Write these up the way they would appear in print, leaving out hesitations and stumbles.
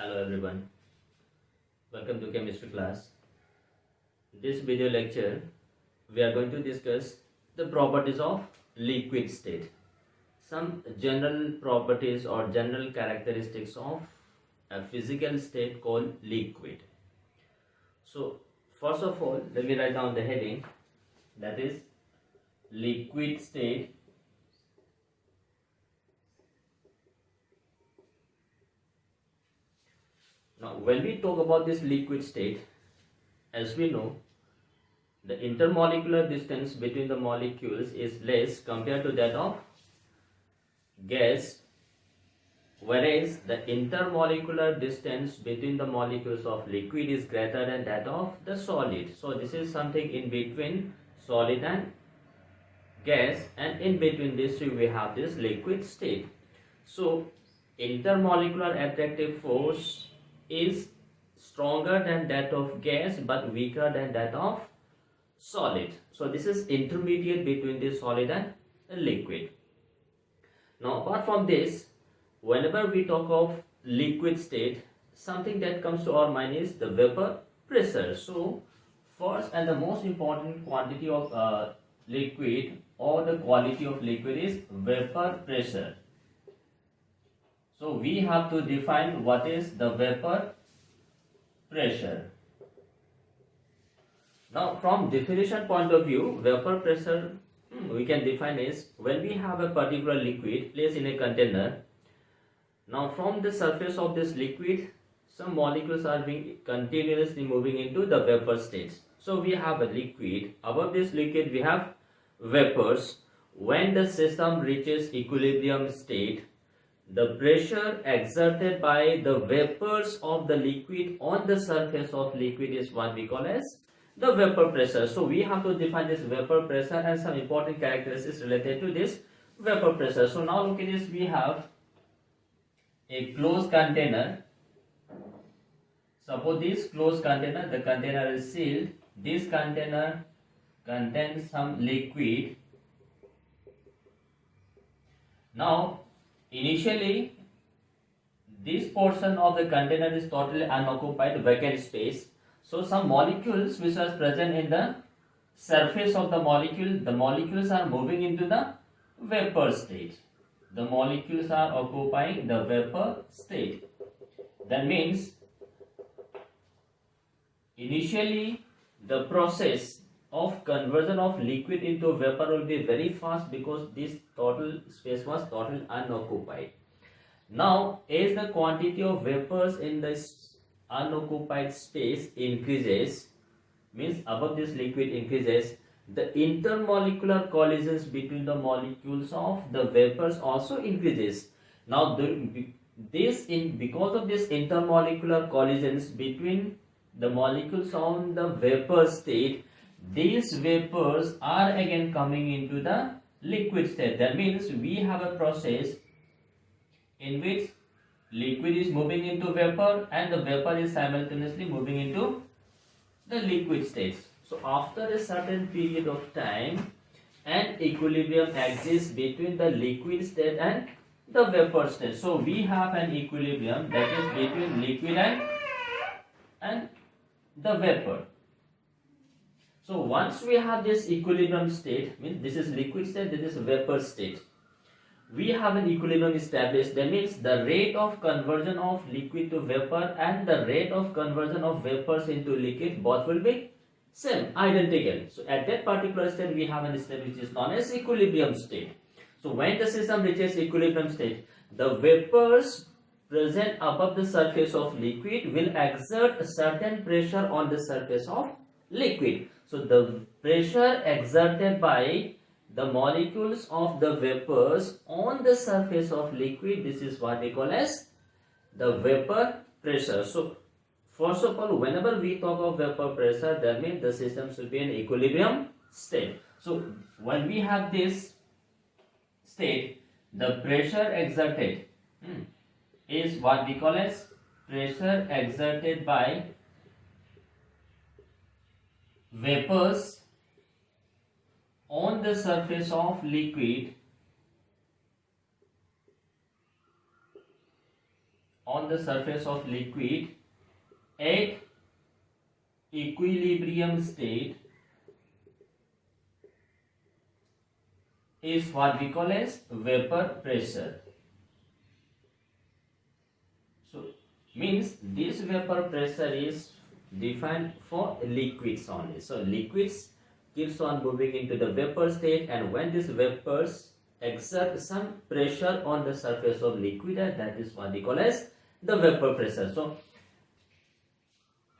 Hello everyone, welcome to chemistry class. This video lecture we are going to discuss the properties of liquid state. Some general properties or general characteristics of a physical state called liquid. So first of all, let me write down the heading, that is liquid state. Now when we talk about this liquid state, as we know, the intermolecular distance between the molecules is less compared to that of gas, whereas the intermolecular distance between the molecules of liquid is greater than that of the solid. So this is something in between solid and gas, and in between these two we have this liquid state. So intermolecular attractive force is stronger than that of gas but weaker than that of solid. So this is intermediate between the solid and liquid. Now apart from this, whenever we talk of liquid state, something that comes to our mind is the vapor pressure. So first and the most important quantity of liquid or the quality of liquid is vapor pressure. So we have to define what is the vapor pressure. Now from definition point of view, vapor pressure we can define is when we have a particular liquid placed in a container. Now from the surface of this liquid, some molecules are being continuously moving into the vapor state. So we have a liquid. Above this liquid we have vapors. When the system reaches equilibrium state, the pressure exerted by the vapors of the liquid on the surface of liquid is what we call as the vapor pressure. So we have to define this vapor pressure and some important characteristics related to this vapor pressure. So now look at this, we have a closed container. Suppose this closed container, the container is sealed. This container contains some liquid. Now initially this portion of the container is totally unoccupied, vacant space. So some molecules which are present in the surface of the molecules are moving into the vapor state. The molecules are occupying the vapor state. That means initially the process of conversion of liquid into vapor will be very fast because this total space was totally unoccupied. Now as the quantity of vapors in this unoccupied space increases, means above this liquid increases, the intermolecular collisions between the molecules of the vapors also increases. Now because of this intermolecular collisions between the molecules on the vapor state, these vapors are again coming into the liquid state. That means we have a process in which liquid is moving into vapor and the vapor is simultaneously moving into the liquid state. So after a certain period of time, an equilibrium exists between the liquid state and the vapor state. So we have an equilibrium that is between liquid and the vapor. So once we have this equilibrium state, means this is liquid state, this is vapor state, we have an equilibrium established. That means the rate of conversion of liquid to vapor and the rate of conversion of vapors into liquid both will be same, identical. So at that particular state we have an state which is known as equilibrium state. So when the system reaches equilibrium state, the vapors present above the surface of liquid will exert a certain pressure on the surface of liquid. So the pressure exerted by the molecules of the vapors on the surface of liquid, this is what we call as the vapor pressure. So first of all, whenever we talk of vapor pressure, that means the system should be in equilibrium state. So when we have this state, the pressure exerted is what we call as pressure exerted by vapors on the surface of liquid on the surface of liquid at equilibrium state is what we call as vapor pressure. So means this vapor pressure is defined for liquids only. So liquids keeps on moving into the vapor state, and when these vapors exert some pressure on the surface of liquid, that is what we call as the vapor pressure. So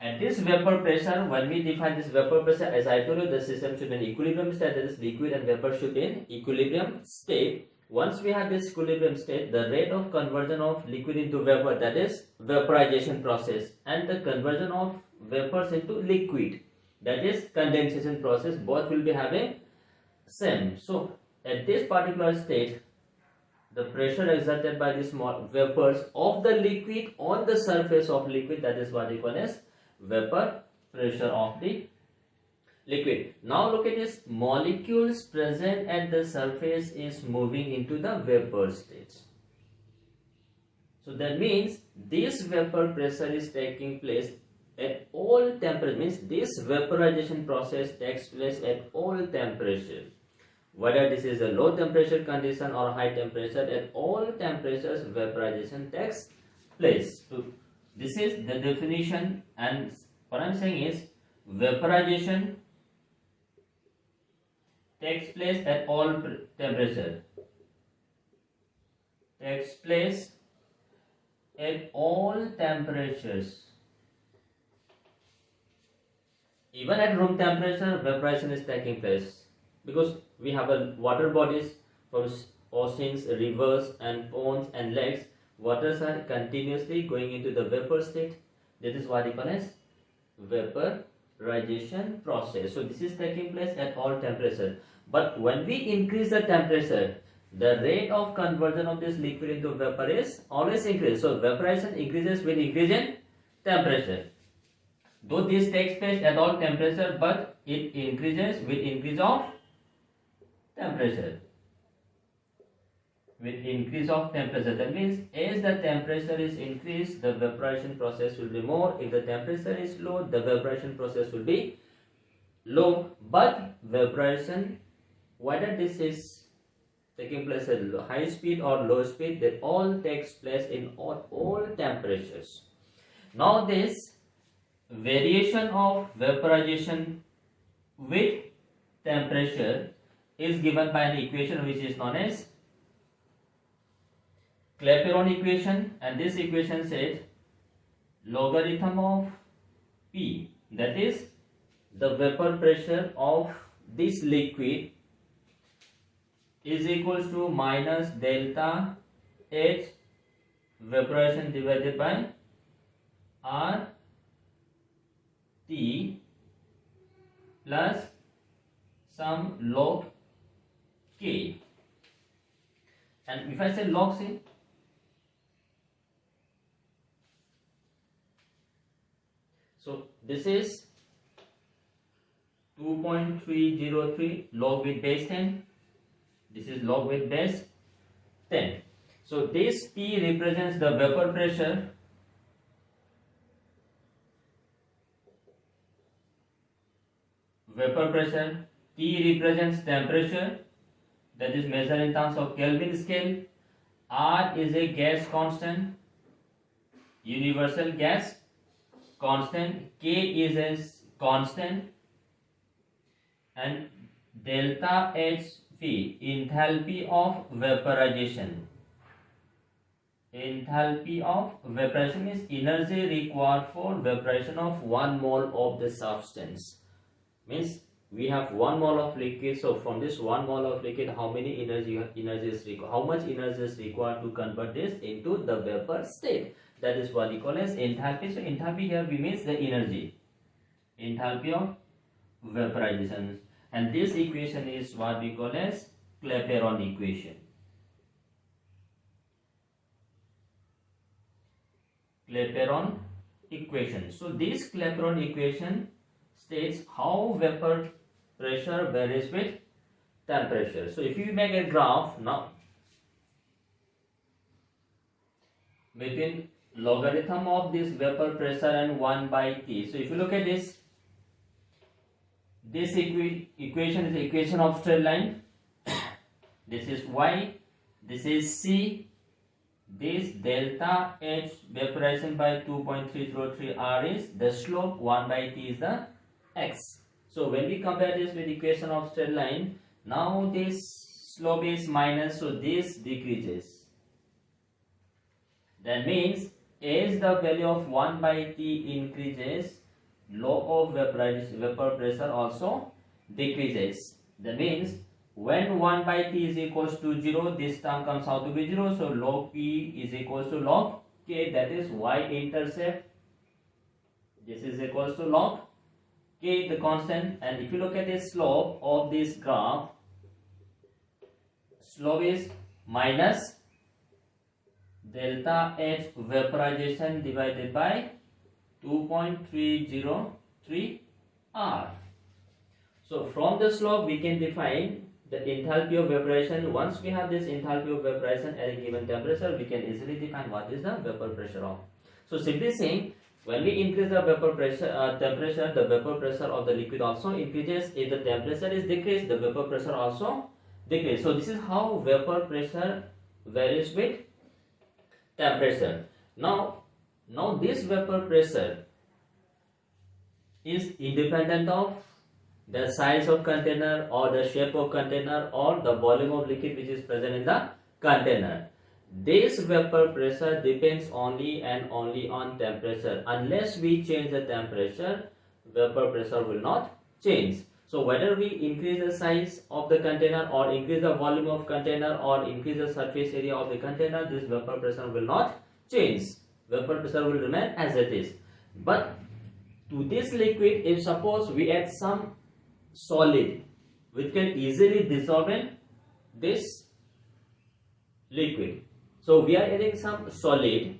at this vapor pressure, when we define this vapor pressure, as I told you, the system should be in equilibrium state, that is liquid and vapor should be in equilibrium state. Once we have this equilibrium state, the rate of conversion of liquid into vapor, that is vaporization process, and the conversion of vapors into liquid, that is condensation process, both will be having same. So at this particular state, the pressure exerted by the small vapors of the liquid on the surface of liquid, that is what we call as vapor pressure of the liquid. Now look at this, molecules present at the surface is moving into the vapor state. So that means this vapor pressure is taking place at all temperatures, means this vaporization process takes place at all temperatures. Whether this is a low temperature condition or high temperature, at all temperatures vaporization takes place. So this is the definition, and what I am saying is vaporization takes place at all temperature. Takes place at all temperatures. Even at room temperature, vaporization is taking place, because we have a water bodies from oceans, rivers and ponds and lakes. Waters are continuously going into the vapor state. That is what we call as vaporization process. So this is taking place at all temperature. But when we increase the temperature, the rate of conversion of this liquid into vapor is always increased. So vaporization increases with increase in temperature. Though this takes place at all temperature, but it increases with increase of temperature. With increase of temperature, that means as the temperature is increased, the vaporization process will be more. If the temperature is low, the vaporization process will be low. But vaporization, whether this is taking place at high speed or low speed, that all takes place in all temperatures. Now this variation of vaporization with temperature is given by an equation which is known as Clapeyron equation, and this equation says logarithm of P, that is the vapor pressure of this liquid, is equals to minus delta H vaporization divided by R T plus some log K. And if I say log C, so this is 2.303 log with base 10. This is log with base 10. So this P represents the vapor pressure. Vapor pressure. T represents temperature, that is measured in terms of Kelvin scale. R is a gas constant, universal gas constant. K is a constant, and delta Hv, enthalpy of vaporization. Enthalpy of vaporization is energy required for vaporization of 1 mole of the substance. Means we have 1 mole of liquid, so from this 1 mole of liquid, how many energy is required, how much energy is required to convert this into the vapor state. That is what we call as enthalpy. So enthalpy here we means the energy, enthalpy of vaporization, and this equation is what we call as Clapeyron equation. Clapeyron equation. So this Clapeyron equation states how vapor pressure varies with temperature. So if you make a graph now between logarithm of this vapor pressure and 1 by T. So if you look at this equation is the equation of straight line. This is Y, this is C, this delta H vaporization by 2.303 R is the slope, 1 by T is the X. So when we compare this with equation of straight line, now this slope is minus, so this decreases. That means as the value of 1 by T increases, law of vapor pressure also decreases. That means when 1 by T is equals to 0, this term comes out to be 0. So log P is equals to log K, that is Y intercept. This is equals to log K, the constant. And if you look at the slope of this graph, slope is minus delta H vaporization divided by 2.303 R. So from the slope we can define the enthalpy of vaporization. Once we have this enthalpy of vaporization at a given temperature, we can easily define what is the vapor pressure of. So simply saying, when we increase the vapor pressure temperature, the vapor pressure of the liquid also increases. If the temperature is decreased, the vapor pressure also decreases. So this is how vapor pressure varies with temperature. Now this vapor pressure is independent of the size of container or the shape of container or the volume of liquid which is present in the container. This vapor pressure depends only and only on temperature. Unless we change the temperature, vapor pressure will not change. So whether we increase the size of the container or increase the volume of container or increase the surface area of the container, this vapor pressure will not change. Vapor pressure will remain as it is. But to this liquid, if suppose we add some solid which can easily dissolve in this liquid. So we are adding some solid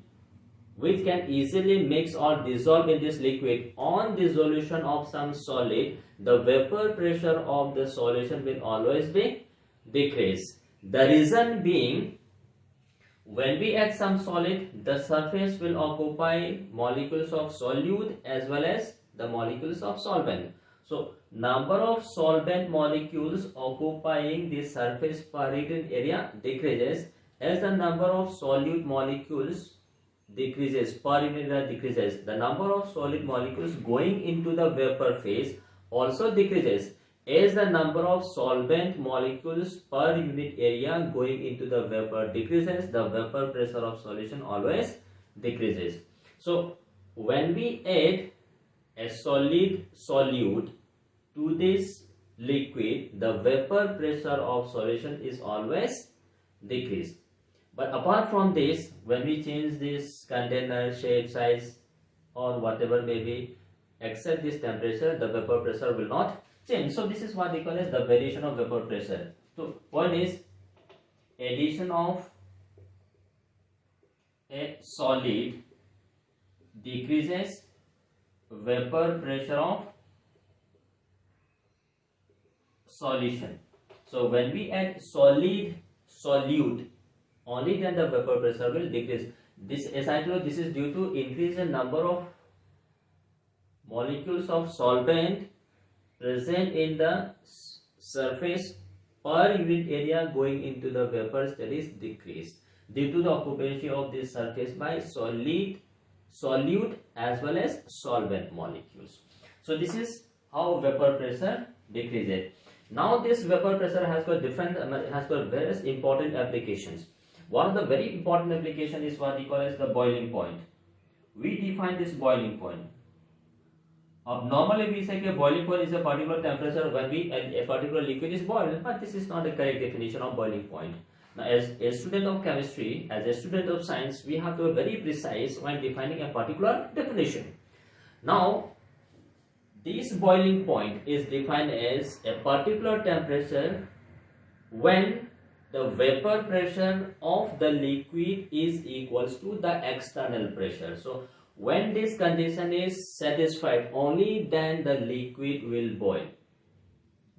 which can easily mix or dissolve in this liquid. On dissolution of some solid, the vapor pressure of the solution will always be decreased. The reason being, when we add some solid, the surface will occupy molecules of solute as well as the molecules of solvent. So number of solvent molecules occupying the surface per unit area decreases as the number of solute molecules decreases, per unit area decreases. The number of solid molecules going into the vapor phase also decreases as the number of solvent molecules per unit area going into the vapor decreases. The vapor pressure of solution always decreases. So when we add a solid solute to this liquid, the vapor pressure of solution is always decreased. But apart from this, when we change this container shape, size or whatever may be, except this temperature, the vapor pressure will not change. So this is what we call as the variation of vapor pressure. So one is addition of a solid decreases vapor pressure of solution. So when we add solid solute, only then the vapor pressure will decrease. This, as I told, this is due to increase in number of molecules of solvent present in the surface per unit area going into the vapor, that is decreased due to the occupancy of this surface by solute as well as solvent molecules. So this is how vapor pressure decreases. Now this vapor pressure has got various important applications. One of the very important application is what we call as the boiling point. We define this boiling point. Normally we say that boiling point is a particular temperature when a particular liquid is boiled, but this is not the correct definition of boiling point. Now, as a student of chemistry, as a student of science, we have to be very precise when defining a particular definition. Now, this boiling point is defined as a particular temperature when the vapor pressure of the liquid is equals to the external pressure. So when this condition is satisfied, only then the liquid will boil.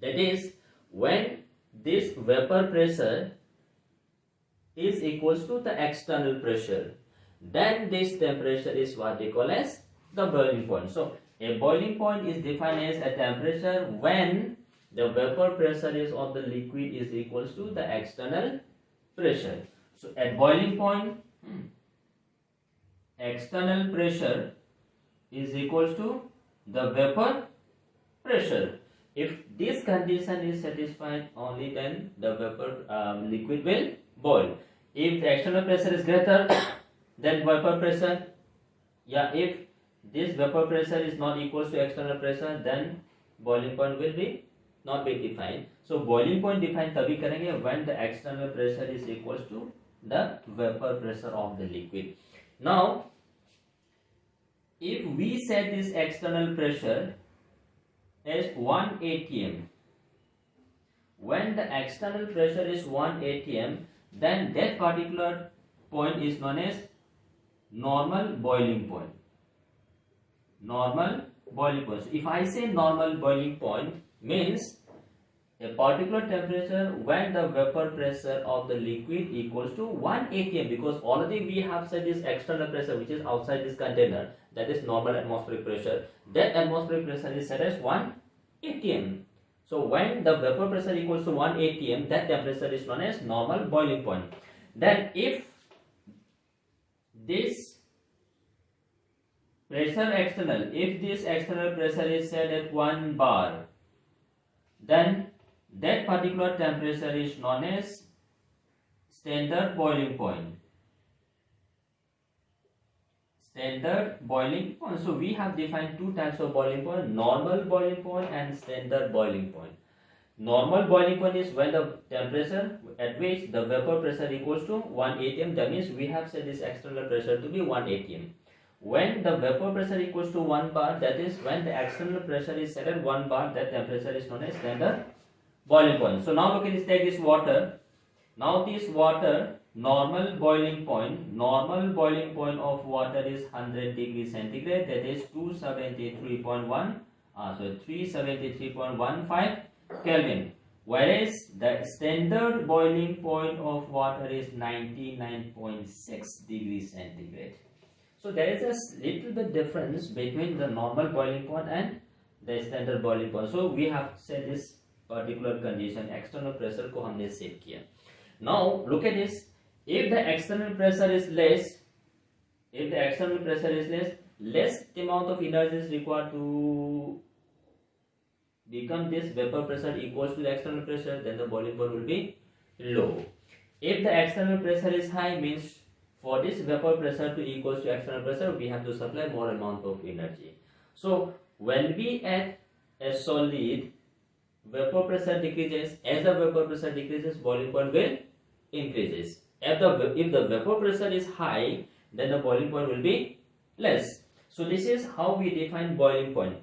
That is, when this vapor pressure is equals to the external pressure, then this temperature is what we call as the boiling point. So a boiling point is defined as a temperature when the vapor pressure is of the liquid is equals to the external pressure. So at boiling point, external pressure is equals to the vapor pressure. If this condition is satisfied, only then the vapor liquid will boil. If the external pressure is greater than vapor pressure, if this vapor pressure is not equal to external pressure, then boiling point will be not be defined. So boiling point defined तभी करेंगे when the external pressure is equal to the vapor pressure of the liquid. Now, if we set this external pressure as 1 atm, when the external pressure is 1 atm, then that particular point is known as normal boiling point. Normal boiling point. So if I say normal boiling point, means a particular temperature when the vapor pressure of the liquid equals to 1 atm, because already we have set this external pressure which is outside this container, that is normal atmospheric pressure. That atmospheric pressure is set as 1 atm. So when the vapor pressure equals to 1 atm, that temperature is known as normal boiling point. Then if this pressure external, if this external pressure is set at 1 bar, then that particular temperature is known as standard boiling point. Standard boiling point. So we have defined two types of boiling point: normal boiling point and standard boiling point. Normal boiling point is when the temperature at which the vapor pressure equals to 1 atm. That means we have set this external pressure to be 1 atm. When the vapor pressure equals to 1 bar, that is when the external pressure is set at 1 bar, that temperature is known as standard boiling point. So now look at this, take this water. Now this water, normal boiling point of water is 100 degrees centigrade, that is 373.15 Kelvin, whereas the standard boiling point of water is 99.6 degrees centigrade. So there is a little bit difference between the normal boiling point and the standard boiling point. So we have set this particular condition, external pressure को हमने set किया. Now look at this. If the external pressure is less, less amount of energy is required to become this vapor pressure equals to the external pressure, then the boiling point will be low. If the external pressure is high, means for this vapor pressure to equals to external pressure, we have to supply more amount of energy. So when we add a solid, vapor pressure decreases. As the vapor pressure decreases, boiling point will increases. If the vapor pressure is high, then the boiling point will be less. So this is how we define boiling point.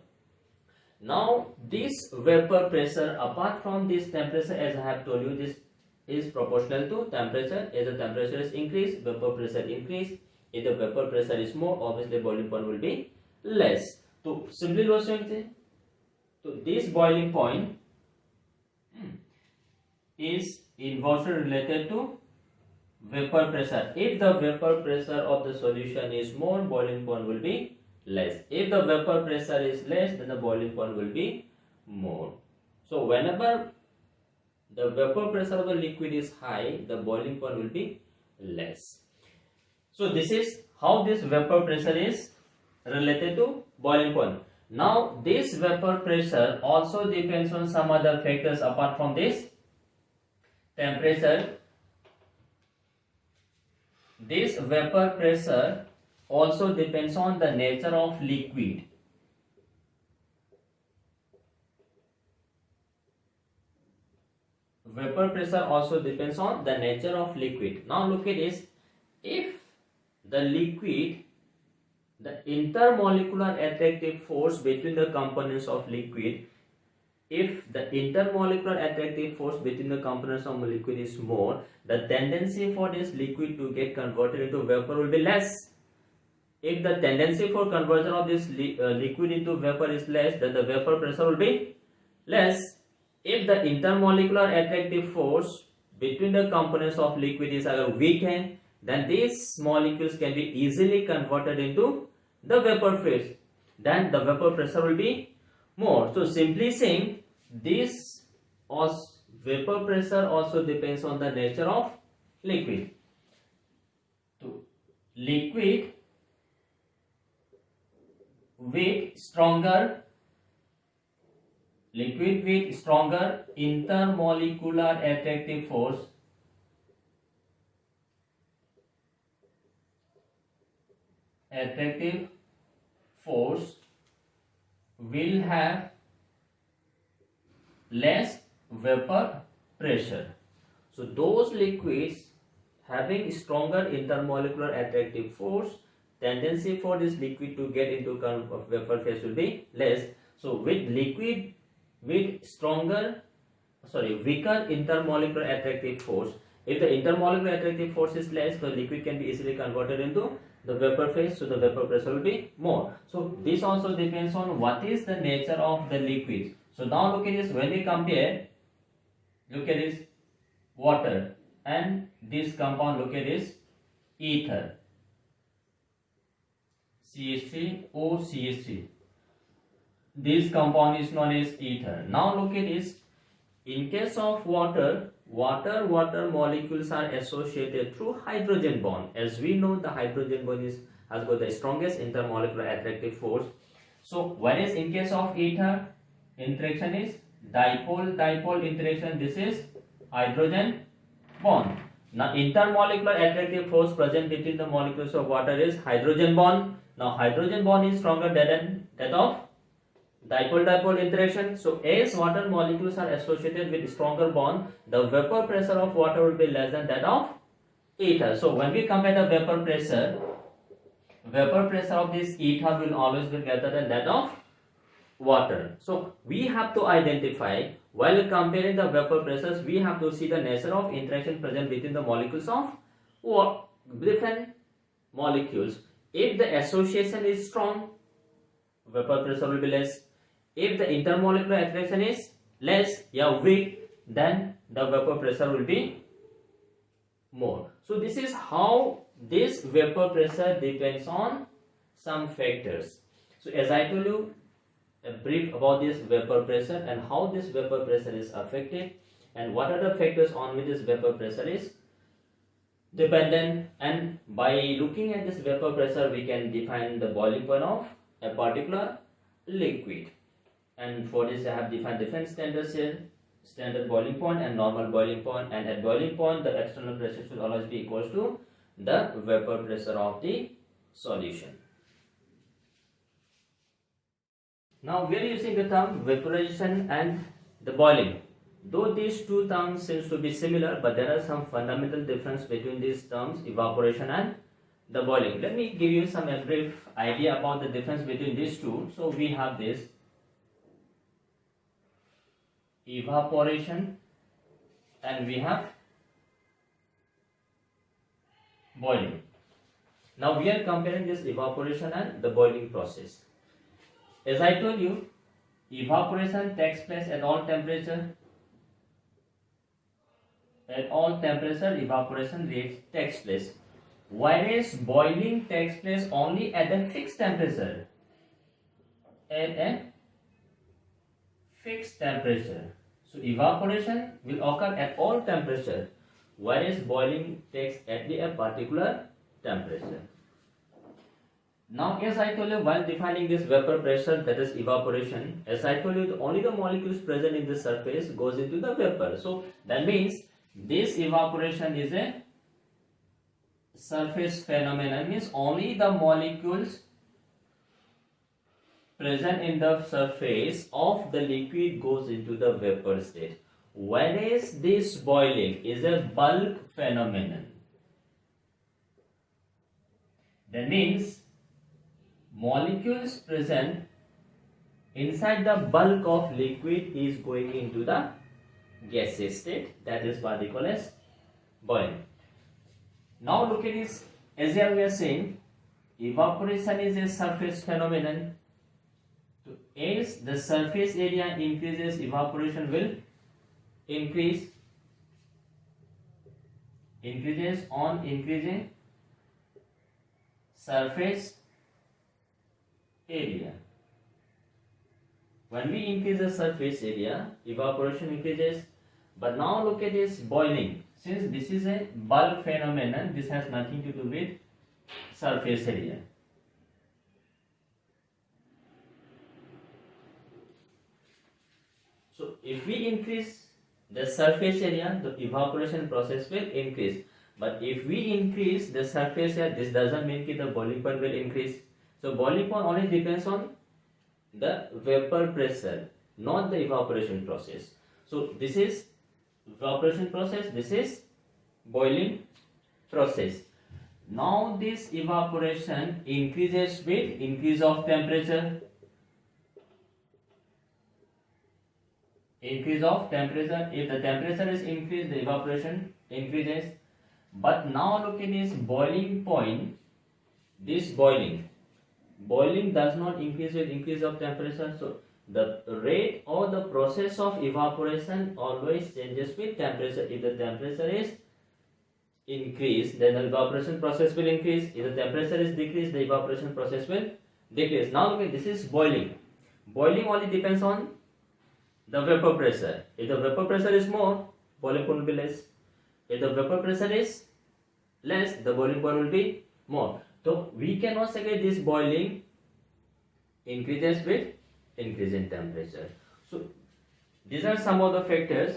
Now this vapor pressure, apart from this temperature, as I have told you, this is proportional to temperature. As the temperature is increased, vapor pressure increase. If the vapor pressure is more, obviously boiling point will be less. So simply what I'm saying, so this boiling point is inversely related to vapor pressure. If the vapor pressure of the solution is more, boiling point will be less. If the vapor pressure is less, then the boiling point will be more. So whenever the vapor pressure of the liquid is high, the boiling point will be less. So this is how this vapor pressure is related to boiling point. Now this vapor pressure also depends on some other factors apart from this temperature. This vapor pressure also depends on the nature of liquid. Vapor pressure also depends on the nature of liquid. Now look at this. If the liquid, the intermolecular attractive force between the components of liquid, if the intermolecular attractive force between the components of liquid is more, the tendency for this liquid to get converted into vapor will be less. If the tendency for conversion of this liquid into vapor is less, then the vapor pressure will be less. If the intermolecular attractive force between the components of liquid is weakened, then these molecules can be easily converted into the vapor phase. Then the vapor pressure will be more. So simply saying, this vapor pressure also depends on the nature of liquid. So liquid with stronger intermolecular attractive force will have less vapor pressure. So those liquids having stronger intermolecular attractive force, tendency for this liquid to get into vapor phase will be less. So with liquid with weaker intermolecular attractive force, if the intermolecular attractive force is less, the liquid can be easily converted into the vapor phase, so the vapor pressure will be more. So this also depends on what is the nature of the liquid. So now look at this, when we compare, look at this water and this compound, look at this ether, CH3OCH3. This compound is known as ether. Now look at this, in case of water molecules are associated through hydrogen bond. As we know, the hydrogen bond has got the strongest intermolecular attractive force. So whereas in case of ether, interaction is dipole interaction, this is hydrogen bond. Now intermolecular attractive force present between the molecules of water is hydrogen bond. Now hydrogen bond is stronger than that of dipole interaction. So as water molecules are associated with stronger bond, the vapor pressure of water will be less than that of ether. So when we compare the vapor pressure of this ether will always be greater than that of water. So we have to identify, while comparing the vapor pressures, we have to see the nature of interaction present between the molecules of different molecules. If the association is strong, vapor pressure will be less. If the intermolecular attraction is less, weak, then the vapor pressure will be more. So this is how this vapor pressure depends on some factors. So as I told you a brief about this vapor pressure and how this vapor pressure is affected and what are the factors on which this vapor pressure is dependent, and by looking at this vapor pressure we can define the boiling point of a particular liquid. And for this I have defined different standards here: standard boiling point and normal boiling point. And at boiling point the external pressure should always be equal to the vapor pressure of the solution. Now we are using the term vaporization and the boiling. Though these two terms seems to be similar, but there are some fundamental difference between these terms, evaporation and the boiling. Let me give you some brief idea about the difference between these two. So we have this evaporation and we have boiling. Now we are comparing this evaporation and the boiling process. As I told you, evaporation takes place at all temperature. At all temperature, evaporation takes place, whereas boiling takes place only at a fixed temperature. At a fixed temperature. So evaporation will occur at all temperature, whereas boiling takes at a particular temperature. Now, as I told you, while defining this vapor pressure, that is evaporation, as I told you, only the molecules present in the surface goes into the vapor. So that means this evaporation is a surface phenomenon, means only the molecules present in the surface of the liquid goes into the vapor state, whereas this boiling is a bulk phenomenon. That means molecules present inside the bulk of liquid is going into the gaseous state. That is what we call as boiling. Now look at this. As here we are saying, evaporation is a surface phenomenon. So as the surface area increases, evaporation will increase. increases on increasing surface area. When we increase the surface area, evaporation increases. But now look at this boiling. Since this is a bulk phenomenon, this has nothing to do with surface area. So if we increase the surface area, the evaporation process will increase. But if we increase the surface area, this doesn't mean that the boiling point will increase. So boiling point only depends on the vapor pressure, not the evaporation process. So this is evaporation process, this is boiling process. Now this evaporation increases with increase of temperature. Increase of temperature. If the temperature is increased, the evaporation increases. But now look at this boiling point. This boiling does not increase with increase of temperature. So the rate or the process of evaporation always changes with temperature. If the temperature is increased, then the evaporation process will increase. If the temperature is decreased, the evaporation process will decrease. Now look at this is boiling. Boiling only depends on the vapor pressure. If the vapor pressure is more, boiling point will be less. If the vapor pressure is less, the boiling point will be more. So we cannot say that this boiling increases with increase in temperature. So these are some of the factors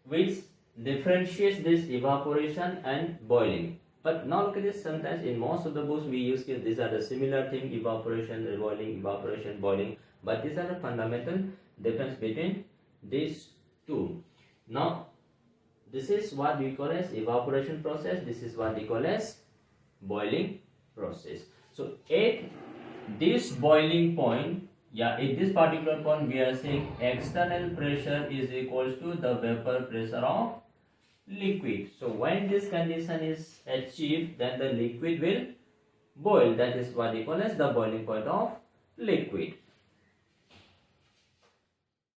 which differentiates this evaporation and boiling. But now look at this, sometimes in most of the books we use these are the similar thing, evaporation, boiling, evaporation, boiling, but these are the fundamental difference between these two. Now this is what we call as evaporation process, this is what we call as boiling process. So at this boiling point, at this particular point we are saying external pressure is equals to the vapor pressure of liquid. So when this condition is achieved, then the liquid will boil. That is what we call as the boiling point of liquid.